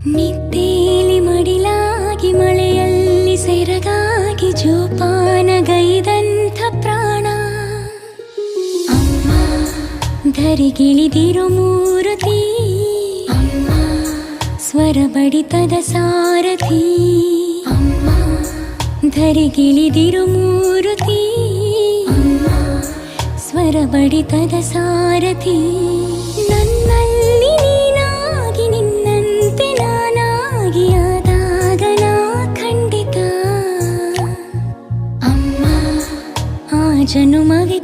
ನಿದ್ದೇಲಿ ಮಡಿಲಾಗಿ ಮಳೆಯಲ್ಲಿ ಸೆರಗಾಗಿ ಜೋಪಾನಗೈದಂಥ ಪ್ರಾಣ ಅಮ್ಮ ಧರಿಗಿಳಿದಿರೋ ಮೂರುತಿ ಅಮ್ಮ ಸ್ವರ ಬಡಿತದ ಸಾರಥಿ ಅಮ್ಮ ಧರಿಗಿಳಿದಿರೋ ಮೂರುತಿ ಅಮ್ಮ ಸ್ವರ ಬಡಿತದ ಸಾರಥಿ ನನ್ನಲ್ಲಿ ನೀನಾಗಿ ನಿನ್ನಂತೆ ನಾನಾಗಿ ಆದಾಗ ನಾ ಖಂಡಿತ ಅಮ್ಮ ಆ ಜನುಮಗೆ